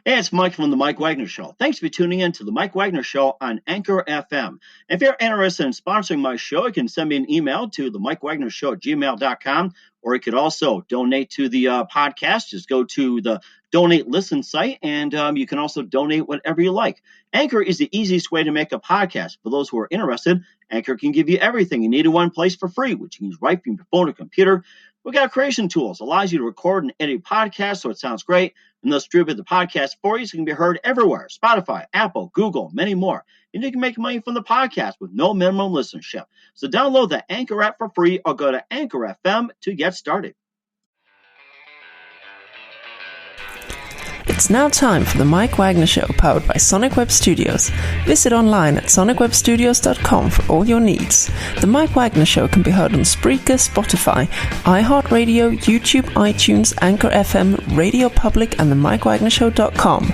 Hey, it's Mike from The Mike Wagner Show. Thanks for tuning in to The Mike Wagner Show on Anchor FM. If you're interested in sponsoring my show, you can send me an email to themikewagnershow@gmail.com, or you could also donate to the podcast. Just go to the Donate Listen site, and you can also donate whatever you like. Anchor is the easiest way to make a podcast. For those who are interested, Anchor can give you everything you need in one place for free, which you can use right from your phone or computer. We got creation tools, allows you to record and edit podcasts so it sounds great, and they'll distribute the podcast for you so it can be heard everywhere. Spotify, Apple, Google, many more. And you can make money from the podcast with no minimum listenership. So download the Anchor app for free or go to Anchor FM to get started. It's now time for the Mike Wagner Show, powered by Sonic Web Studios. Visit online at sonicwebstudios.com for all your needs. The Mike Wagner Show can be heard on Spreaker, Spotify, iHeartRadio, YouTube, iTunes, Anchor FM, Radio Public, and themikewagnershow.com.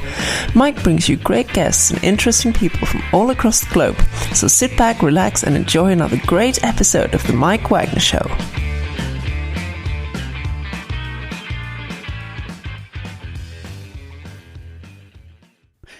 Mike brings you great guests and interesting people from all across the globe. So sit back, relax, and enjoy another great episode of the Mike Wagner Show.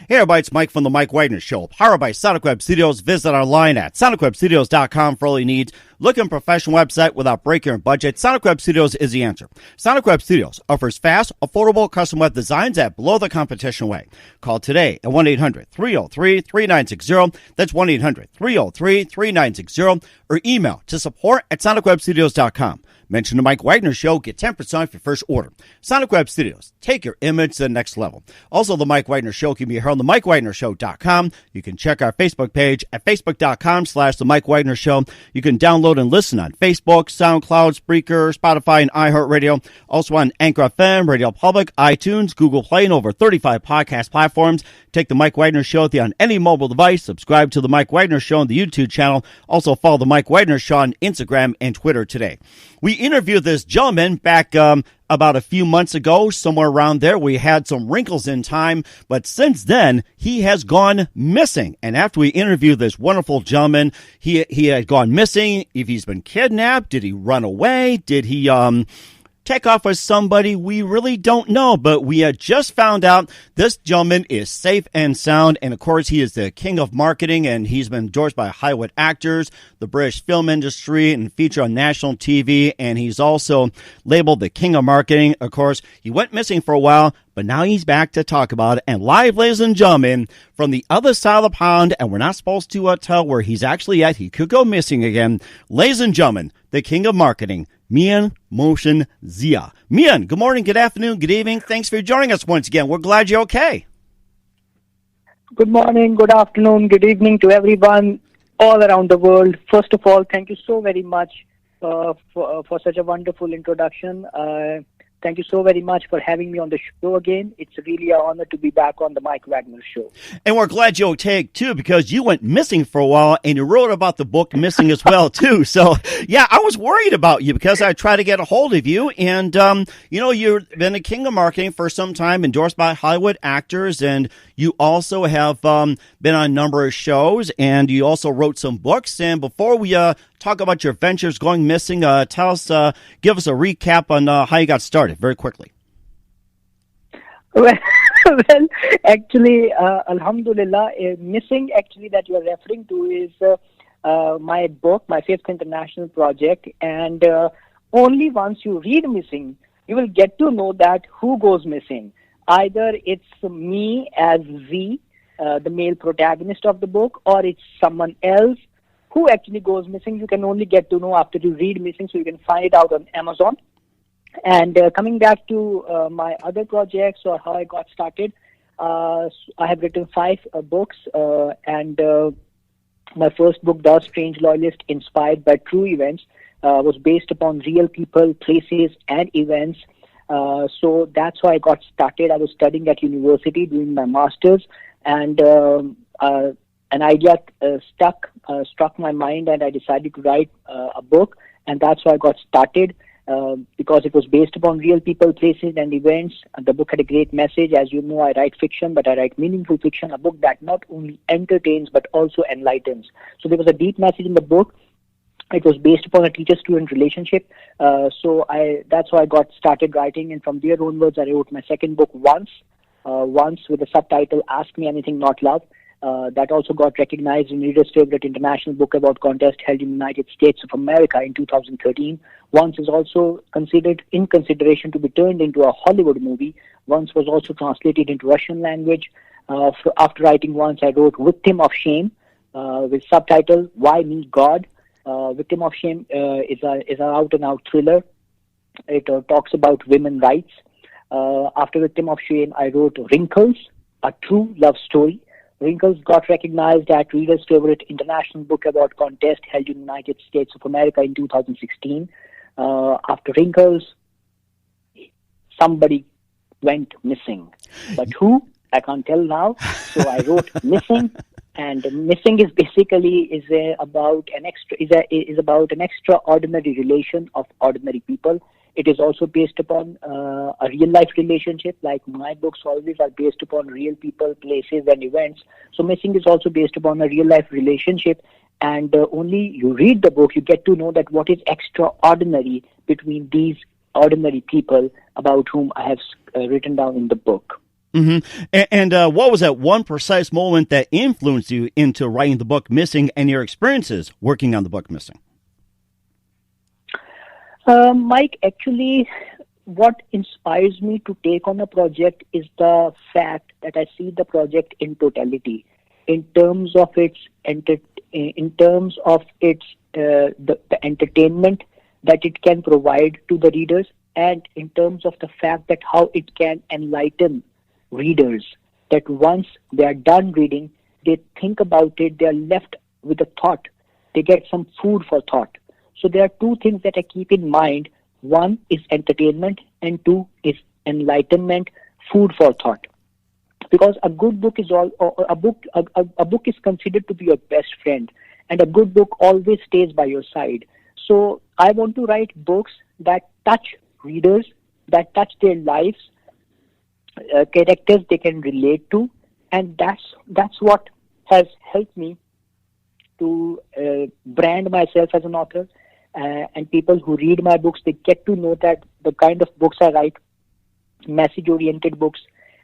Hey everybody, it's Mike from The Mike Wagner Show, powered by Sonic Web Studios. Visit our line at sonicwebstudios.com for all you need. Look at a professional website without breaking your budget. Sonic Web Studios is the answer. Sonic Web Studios offers fast, affordable custom web designs at below the competition way. Call today at 1-800-303-3960. That's 1-800-303-3960. Or email to support@sonicwebstudios.com. Mention the Mike Wagner Show, get 10% off your first order. Sonic Web Studios, take your image to the next level. Also, the Mike Wagner Show can be heard on themikewagnershow.com. You can check our Facebook page at facebook.com/the Mike Wagner Show. You can download and listen on Facebook, SoundCloud, Spreaker, Spotify, and iHeartRadio. Also on Anchor FM, Radio Public, iTunes, Google Play, and over 35 podcast platforms. Take the Mike Wagner Show on any mobile device. Subscribe to the Mike Wagner Show on the YouTube channel. Also follow the Mike Wagner Show on Instagram and Twitter today. We interviewed this gentleman back about a few months ago, somewhere around there. We had some wrinkles in time, but since then, he has gone missing. And after we interviewed this wonderful gentleman, he had gone missing. If he's been kidnapped, did he run away? Did he take off with somebody? We really don't know, but we had just found out this gentleman is safe and sound, and of course he is the king of marketing, and he's been endorsed by Hollywood actors, the British film industry, and featured on national TV, and he's also labeled the king of marketing. Of course, he went missing for a while, but now he's back to talk about it. And live, ladies and gentlemen, from the other side of the pond, and we're not supposed to tell where he's actually at. He could go missing again. Ladies and gentlemen, the king of marketing, Mian Mohsin Zia. Mian, good morning, good afternoon, good evening. Thanks for joining us once again. We're glad you're okay. Good morning, good afternoon, good evening to everyone all around the world. First of all, thank you so very much for such a wonderful introduction. Thank you so very much for having me on the show again. It's really an honor to be back on the Mike Wagner Show. And we're glad you're okay, too, because you went missing for a while, and you wrote about the book Missing as well, too. So, yeah, I was worried about you because I tried to get a hold of you. And, you've been a king of marketing for some time, endorsed by Hollywood actors, and you also have been on a number of shows, and you also wrote some books. And before we talk about your ventures going missing, give us a recap on how you got started very quickly. Well, actually, Alhamdulillah, missing actually that you are referring to is my book, my fifth international project. And only once you read Missing, you will get to know that who goes missing. Either it's me as Z, the male protagonist of the book, or it's someone else who actually goes missing. You can only get to know after you read Missing, so you can find it out on Amazon. And coming back to my other projects or how I got started, I have written 5 books, and my first book, The Strange Loyalist, inspired by true events, was based upon real people, places, and events. So that's how I got started. I was studying at university, doing my master's, and an idea struck my mind, and I decided to write a book, and that's how I got started. Because it was based upon real people, places, and events. The book had a great message. As you know, I write fiction, but I write meaningful fiction, a book that not only entertains, but also enlightens. So there was a deep message in the book. It was based upon a teacher-student relationship. That's how I got started writing, and from there onwards, I wrote my second book, Once. once with the subtitle Ask Me Anything Not Love. That also got recognized in Reader's Favorite International Book Award contest held in the United States of America in 2013. Once is also considered in consideration to be turned into a Hollywood movie. Once was also translated into Russian language. After writing Once, I wrote Victim of Shame with subtitle Why Me God. Victim of Shame is an out-and-out thriller. It talks about women's rights. After Victim of Shame, I wrote Wrinkles, a true love story. Wrinkles got recognized at Reader's Favorite International Book Award contest held in the United States of America in 2016. After Wrinkles, somebody went missing. But who? I can't tell now. So I wrote Missing. And Missing is basically about an extraordinary relation of ordinary people. It is also based upon a real life relationship, like my books always are based upon real people, places, and events. So Missing is also based upon a real life relationship, and only you read the book, you get to know that what is extraordinary between these ordinary people about whom I have written down in the book. Mm-hmm. And what was that one precise moment that influenced you into writing the book Missing, and your experiences working on the book Missing? Mike, actually, what inspires me to take on a project is the fact that I see the project in totality, in terms of its the entertainment that it can provide to the readers, and in terms of the fact that how it can enlighten readers, that once they are done reading, they think about it, they are left with a thought, they get some food for thought. So there are two things that I keep in mind. One is entertainment, and two is enlightenment, food for thought. Because a good book is a book is considered to be your best friend, and a good book always stays by your side. So I want to write books that touch readers, that touch their lives, characters they can relate to, and that's what has helped me to brand myself as an author. And people who read my books, they get to know that the kind of books I write, message-oriented books,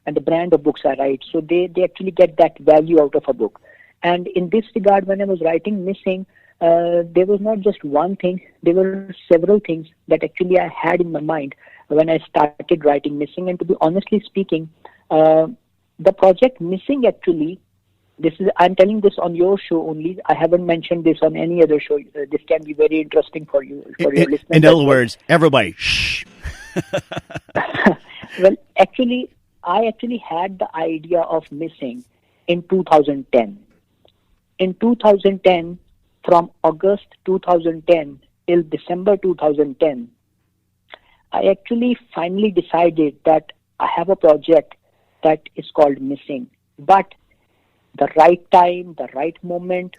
and the brand of books I write. So they actually get that value out of a book. And in this regard, when I was writing Missing, there was not just one thing, there were several things that actually I had in my mind when I started writing Missing. And to be honestly speaking, the project Missing actually, I'm telling this on your show only. I haven't mentioned this on any other show. This can be very interesting for you, for your listeners. In other words, everybody, shh. Well, actually, I had the idea of Missing in 2010. In 2010, from August 2010 till December 2010, I actually finally decided that I have a project that is called Missing. But the right time, the right moment,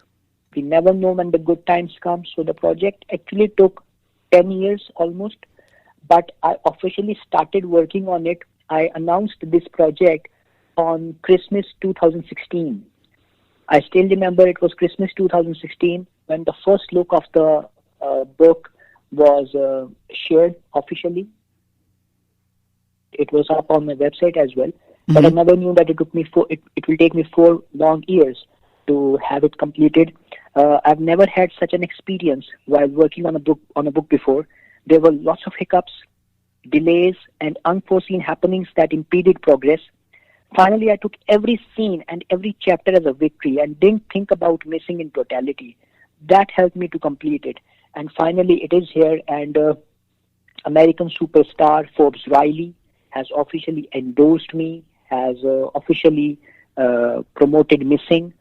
we never know when the good times come. So the project actually took 10 years almost, but I officially started working on it. I announced this project on Christmas 2016. I still remember it was Christmas 2016 when the first look of the book was shared officially. It was up on my website as well. But I never knew that it will take me 4 long years to have it completed. I've never had such an experience while working on a book before. There were lots of hiccups, delays, and unforeseen happenings that impeded progress. Finally, I took every scene and every chapter as a victory and didn't think about Missing in totality. That helped me to complete it. And finally, it is here, and American superstar Forbes Riley has officially endorsed me, has officially promoted Missing.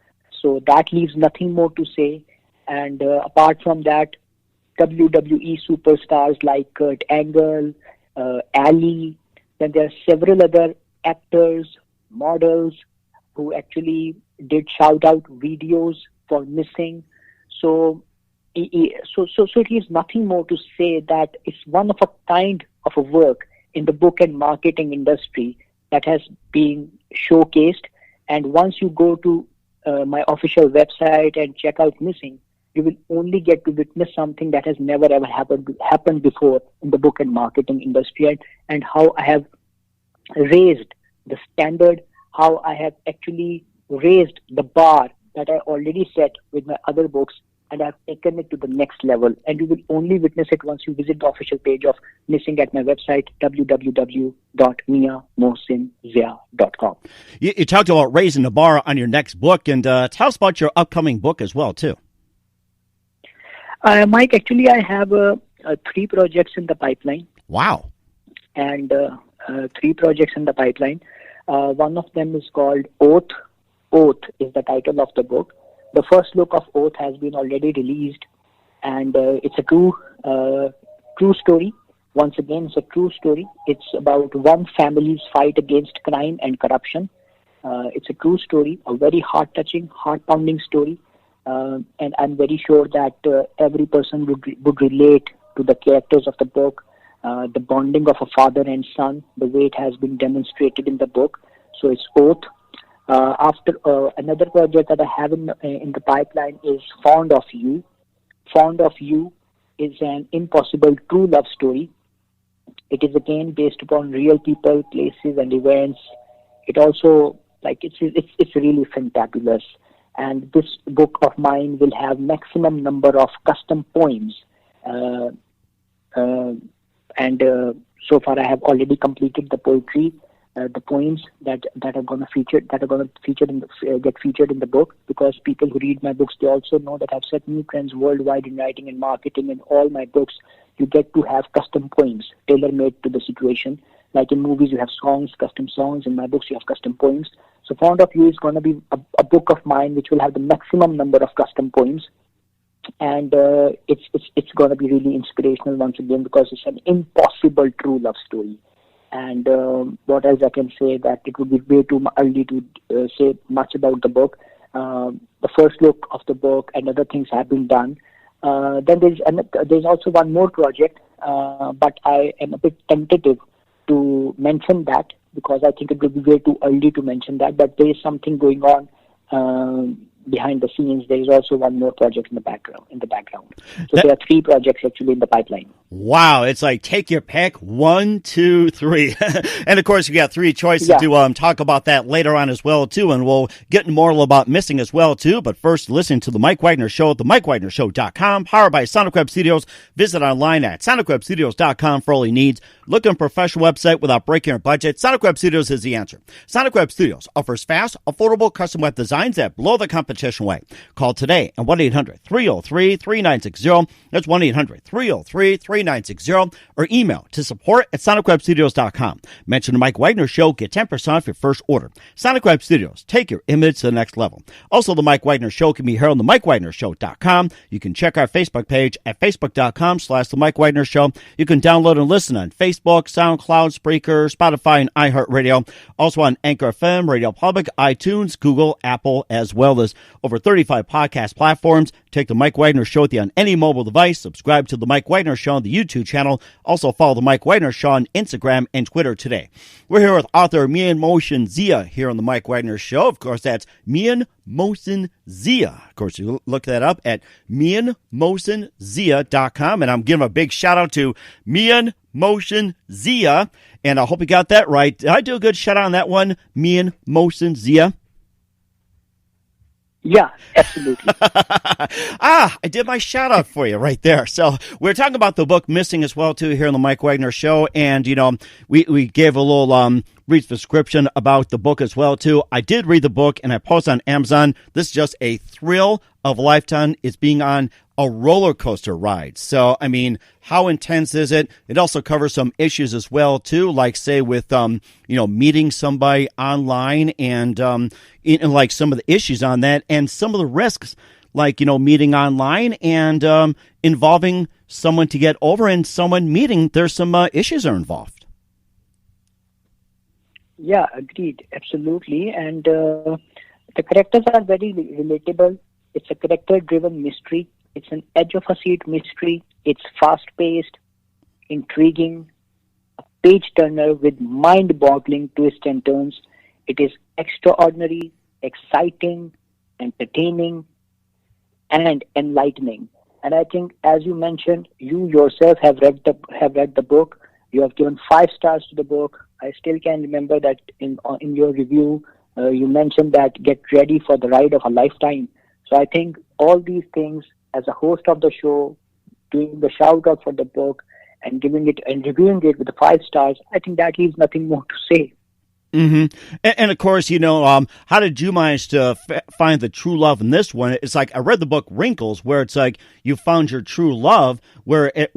So that leaves nothing more to say. And apart from that, WWE superstars like Kurt Angle, Ali, then there are several other actors, models who actually did shout-out videos for Missing. So it is nothing more to say that it's one of a kind of a work in the book and marketing industry that has been showcased. And once you go to my official website and check out Missing, you will only get to witness something that has never ever happened before in the book and marketing industry, and how I have raised the standard, how I have actually raised the bar that I already set with my other books, and I've taken it to the next level. And you will only witness it once you visit the official page of Missing at my website, www.mianmohsinzia.com. You talked about raising the bar on your next book, and tell us about your upcoming book as well, too. Mike, actually, I have 3 projects in the pipeline. Wow. And 3 projects in the pipeline. One of them is called Oath. Oath is the title of the book. The first look of Oath has been already released, and it's a true story. Once again, it's a true story. It's about one family's fight against crime and corruption. It's a true story, a very heart-touching, heart-pounding story, and I'm very sure that every person would relate to the characters of the book, the bonding of a father and son, the way it has been demonstrated in the book. So it's Oath. After another project that I have in the pipeline is Fond of You. Fond of You is an impossible true love story. It is again based upon real people, places, and events. It also it's really fantabulous. And this book of mine will have maximum number of custom poems. And so far, I have already completed the poetry. The poems that are going to get featured in the book, because people who read my books, they also know that I've set new trends worldwide in writing and marketing. In all my books, you get to have custom poems tailor-made to the situation. Like in movies, you have songs, custom songs. In my books, you have custom poems. So Fond of You is going to be a book of mine which will have the maximum number of custom poems. And it's going to be really inspirational once again, because it's an impossible true love story. And what else I can say, that it would be way too early to say much about the book. The first look of the book and other things have been done. Then there's also one more project, but I am a bit tentative to mention that, because I think it would be way too early to mention that. But there is something going on behind the scenes. There is also one more project in the background. So there are 3 projects actually in the pipeline. Wow, it's like take your pick, 1, 2, 3. And of course, you got 3 choices to talk about that later on as well, too. And we'll get more about Missing as well, too. But first, listen to The Mike Wagner Show at themikewagnershow.com, powered by Sonic Web Studios. Visit online at sonicwebstudios.com for all your needs. Look at a professional website without breaking your budget. Sonic Web Studios is the answer. Sonic Web Studios offers fast, affordable custom web designs that blow the competition away. Call today at 1-800-303-3960. That's 1-800-303-3960. Or email to support@sonicwebstudios.com. Mention the Mike Wagner Show. Get 10% off your first order. Sonic Web Studios. Take your image to the next level. Also, the Mike Wagner Show can be heard on the MikeWagnerShow.com. You can check our Facebook page at facebook.com/the Mike Wagner Show. You can download and listen on Facebook, SoundCloud, Spreaker, Spotify, and iHeartRadio. Also on Anchor FM, Radio Public, iTunes, Google, Apple, as well as over 35 podcast platforms. Take the Mike Wagner Show with you on any mobile device. Subscribe to the Mike Wagner Show on the YouTube channel. Also follow the Mike Wagner Show on Instagram and Twitter today. We're here with author Mian Mohsin Zia here on the Mike Wagner Show. Of course, that's Mian Mohsin Zia. Of course, you look that up at mianmohsinzia.com. And I'm giving a big shout out to Mian Mohsin Zia. And I hope you got that right. Did I do a good shout out on that one, Mian Mohsin Zia? Yeah, absolutely. I did my shout out for you right there. So we're talking about the book Missing as well, too, here on the Mike Wagner Show. And, we gave a little brief description about the book as well, too. I did read the book and I posted on Amazon. This is just a thrill of a lifetime. It's being on a roller coaster ride. So, I mean, how intense is it? It also covers some issues as well, too, like, say, with, meeting somebody online and like some of the issues on that and some of the risks, like, meeting online and involving someone to get over and someone meeting. There's some issues are involved. Yeah, agreed. Absolutely. And the characters are very relatable. It's a character-driven mystery. It's an edge-of-a-seat mystery. It's fast-paced, intriguing, a page-turner with mind-boggling twists and turns. It is extraordinary, exciting, entertaining, and enlightening. And I think, as you mentioned, you yourself have read the book. You have given 5 stars to the book. I still can remember that in your review, you mentioned that get ready for the ride of a lifetime. So I think all these things, as a host of the show, doing the shout out for the book and giving it and reviewing it with the 5 stars, I think that leaves nothing more to say. Mm-hmm. And of course, how did you manage to find the true love in this one? It's like I read the book Wrinkles, where it's like you found your true love, where at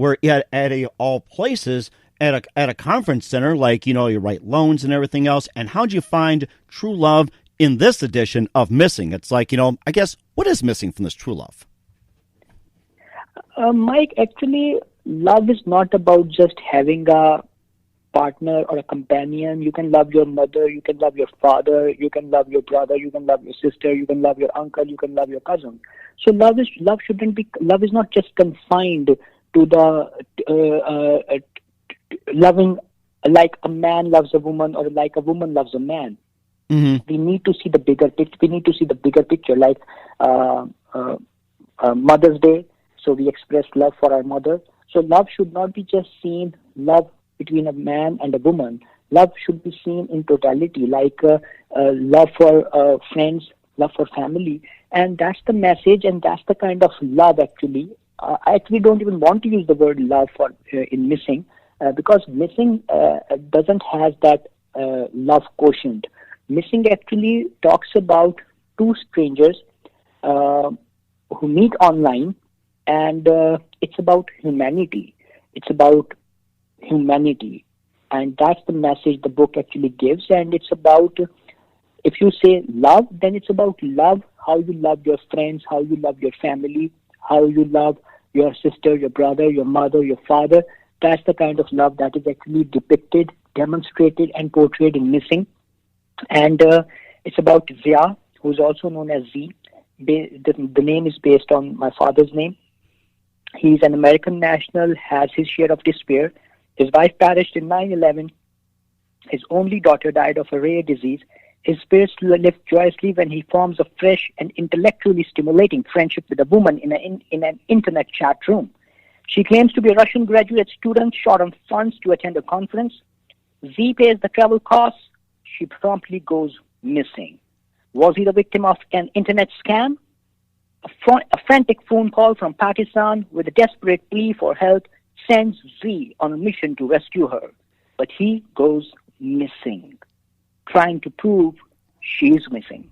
all places at a conference center, like you write loans and everything else. And how'd you find true love in this edition of Missing? It's like I guess what is missing from this true love? Mike, actually, love is not about just having a partner or a companion. You can love your mother, you can love your father, you can love your brother, you can love your sister, you can love your uncle, you can love your cousin. So love is not just confined to the loving like a man loves a woman or like a woman loves a man. Mm-hmm. We need to see the bigger picture. We need to see the bigger picture, like Mother's Day. So we express love for our mother. So love should not be just seen love between a man and a woman. Love should be seen in totality, like love for friends, love for family. And that's the message, and that's the kind of love, actually. I actually don't even want to use the word love for in Missing, because Missing doesn't have that love quotient. Missing actually talks about 2 strangers who meet online, and it's about humanity. It's about humanity, and that's the message the book actually gives. And it's about, if you say love, then it's about love, how you love your friends, how you love your family, how you love your sister, your brother, your mother, your father. That's the kind of love that is actually depicted, demonstrated, and portrayed in Missing. And it's about Zia, who's also known as Z. The name is based on my father's name. He's an American national, has his share of despair. His wife perished in 9/11. His only daughter died of a rare disease. His spirits lift joyously when he forms a fresh and intellectually stimulating friendship with a woman in an internet chat room. She claims to be a Russian graduate student short on funds to attend a conference. Z pays the travel costs. She promptly goes missing. Was he the victim of an internet scam? A frantic phone call from Pakistan with a desperate plea for help sends Z on a mission to rescue her. But he goes missing, trying to prove she's missing.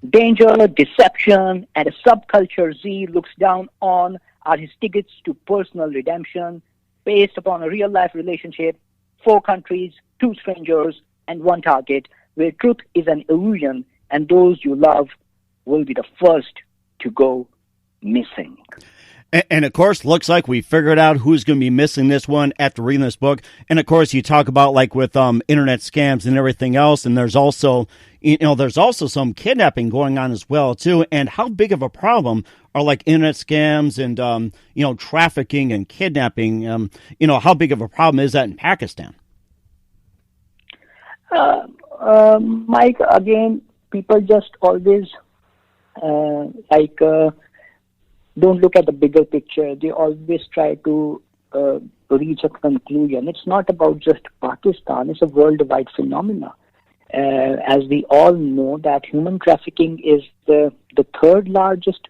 Danger, deception, and a subculture Z looks down on are his tickets to personal redemption, based upon a real-life relationship, 4 countries, 2 strangers, and 1 target, where truth is an illusion, and those you love will be the first to go missing. And of course, looks like we figured out who's going to be missing this one after reading this book. And of course, you talk about like with internet scams and everything else. And there's also, some kidnapping going on as well too. And how big of a problem are like internet scams and trafficking and kidnapping? How big of a problem is that in Pakistan? Mike, again, people just always don't look at the bigger picture. They always try to reach a conclusion. It's not about just Pakistan. It's a worldwide phenomenon. As we all know, that human trafficking is the 3rd largest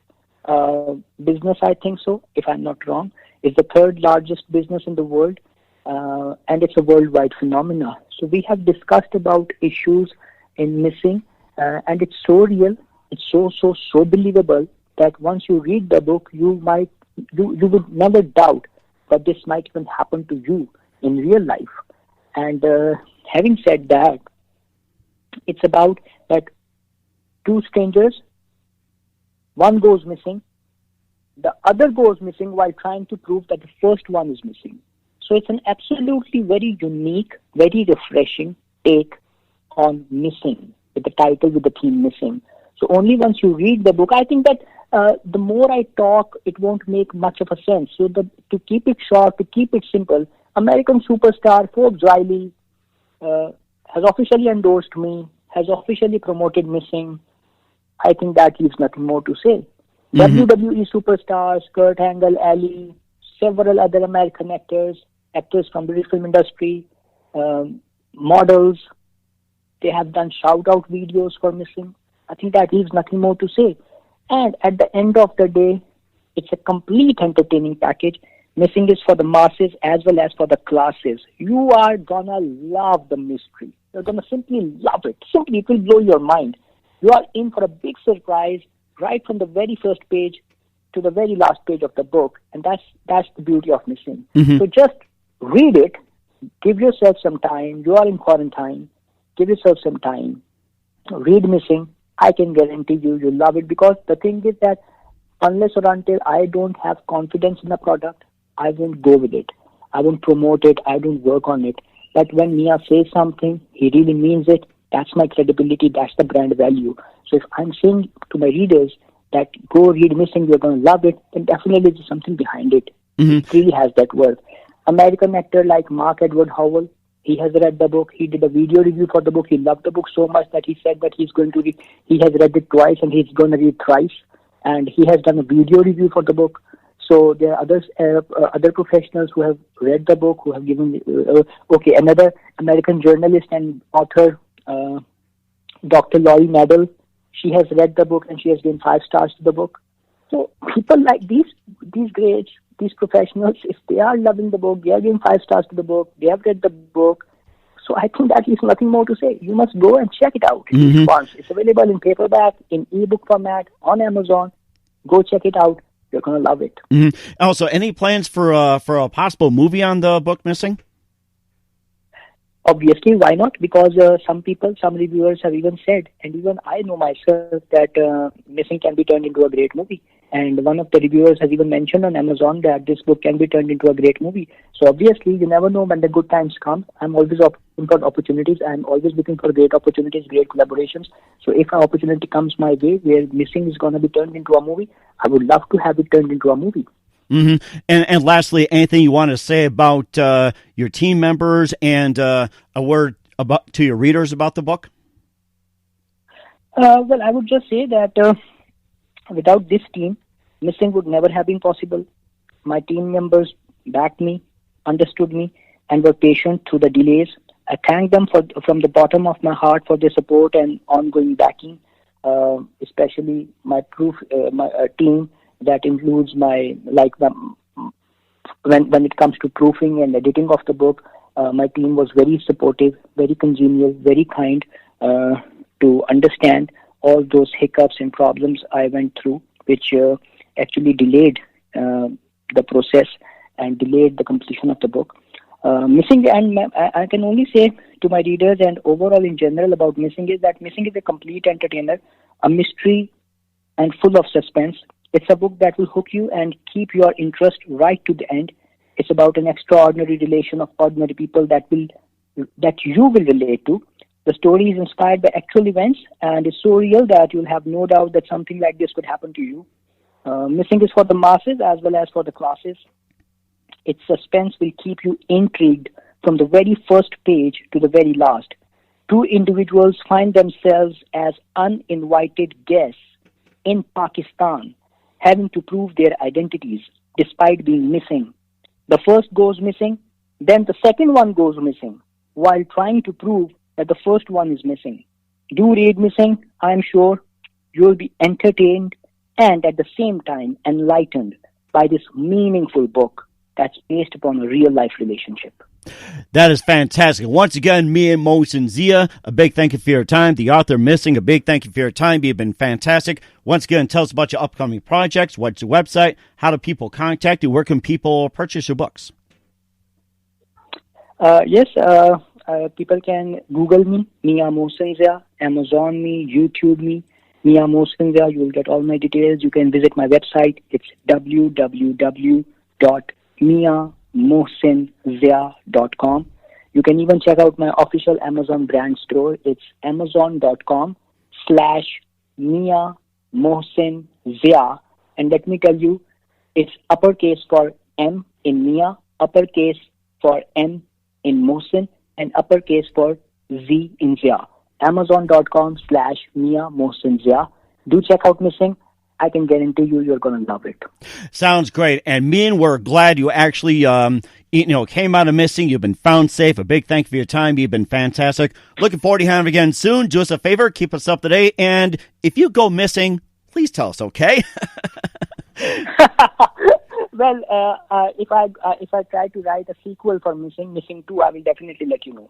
business, I think so, if I'm not wrong. It's the 3rd largest business in the world, and it's a worldwide phenomenon. So we have discussed about issues in Missing, and it's so real, it's so believable, that once you read the book, you would never doubt that this might even happen to you in real life. And having said that, it's about that 2 strangers, one goes missing, the other goes missing while trying to prove that the first one is missing. So it's an absolutely very unique, very refreshing take on Missing, with the title, with the theme Missing. So only once you read the book, I think that the more I talk, it won't make much of a sense. So to keep it short, to keep it simple, American superstar Forbes Riley has officially endorsed me, has officially promoted Missing. I think that leaves nothing more to say. Mm-hmm. WWE superstars, Kurt Angle, Ali, several other American actors from the British film industry, models. They have done shout-out videos for Missing. I think that leaves nothing more to say. And at the end of the day, it's a complete entertaining package. Missing is for the masses as well as for the classes. You are gonna love the mystery. You're gonna simply love it. Simply, it will blow your mind. You are in for a big surprise right from the very first page to the very last page of the book, and that's the beauty of Missing. So just read it. Give yourself some time. You are in quarantine. Give yourself some time. Read Missing. I can guarantee you'll love it, because the thing is that unless or until I don't have confidence in the product, I won't go with it. I won't promote it. I don't work on it. But when Mia says something, he really means it. That's my credibility. That's the brand value. So if I'm saying to my readers that go read Missing, you're going to love it, then definitely there's something behind it. It really has that worth. American actor like Mark Edward Howell, he has read the book. He did a video review for the book. He loved the book so much that he said that he has read it twice and he's going to read thrice. And he has done a video review for the book. So there are other professionals who have read the book, who have given. Another American journalist and author, Dr. Laurie Nadel, she has read the book and she has given 5 stars to the book. So people like these greats, these professionals, if they are loving the book, they are giving 5 stars to the book, they have read the book. So I think that is nothing more to say. You must go and check it out once. It's available in paperback, in ebook format, on Amazon. Go check it out. You're going to love it. Also, any plans for a possible movie on the book Missing? Obviously, why not? Because some reviewers have even said, and even I know myself, that Missing can be turned into a great movie. And one of the reviewers has even mentioned on Amazon that this book can be turned into a great movie. So obviously, you never know when the good times come. I'm always open for opportunities. I'm always looking for great opportunities, great collaborations. So if an opportunity comes my way where Missing is going to be turned into a movie, I would love to have it turned into a movie. And lastly, anything you want to say about your team members and a word to your readers about the book? Well, I would just say that without this team, Missing would never have been possible. My team members backed me, understood me, and were patient through the delays. I thank them from the bottom of my heart for their support and ongoing backing, especially my team. That includes when it comes to proofing and editing of the book, my team was very supportive, very congenial, very kind to understand all those hiccups and problems I went through, which actually delayed the process and delayed the completion of the book. Missing, and I can only say to my readers and overall in general about Missing is that Missing is a complete entertainer, a mystery and full of suspense. It's a book that will hook you and keep your interest right to the end. It's about an extraordinary relation of ordinary people that you will relate to. The story is inspired by actual events and is so real that you'll have no doubt that something like this could happen to you. Missing is for the masses as well as for the classes. Its suspense will keep you intrigued from the very first page to the very last. 2 individuals find themselves as uninvited guests in Pakistan, having to prove their identities despite being missing. The first goes missing, then the second one goes missing, while trying to prove that the first one is missing. Do read Missing. I am sure you'll be entertained and at the same time enlightened by this meaningful book that's based upon a real-life relationship. That is fantastic. Once again, Mian Mohsin Zia, a big thank you for your time. The author Missing, a big thank you for your time. You've been fantastic. Once again, tell us about your upcoming projects. What's your website? How do people contact you? Where can people purchase your books? Yes, people can Google me, Mian Mohsin Zia, Amazon me, YouTube me, Mian Mohsin Zia. You will get all my details. You can visit my website. It's www.miamohsinzia.com. You can even check out my official Amazon brand store. It's amazon.com/Mian Mohsin Zia. And let me tell you, it's uppercase for M in Mia, uppercase for M in Mohsin, and uppercase for Z in Zia. Amazon.com/Mian Mohsin Zia. Do check out Missing. I can guarantee you're going to love it. Sounds great. And Mian, we're glad you actually, came out of missing. You've been found safe. A big thank you for your time. You've been fantastic. Looking forward to having you again soon. Do us a favor. Keep us up to date. And if you go missing, please tell us, okay? Well, if I try to write a sequel for Missing 2, I will definitely let you know.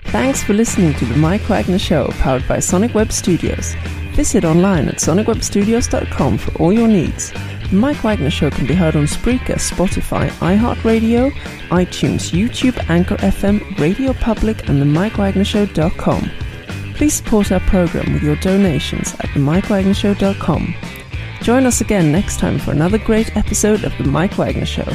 Thanks for listening to the Mike Wagner Show, powered by Sonic Web Studios. Visit online at sonicwebstudios.com for all your needs. The Mike Wagner Show can be heard on Spreaker, Spotify, iHeartRadio, iTunes, YouTube, Anchor FM, Radio Public, and themikewagnershow.com. Please support our program with your donations at themikewagnershow.com. Join us again next time for another great episode of The Mike Wagner Show.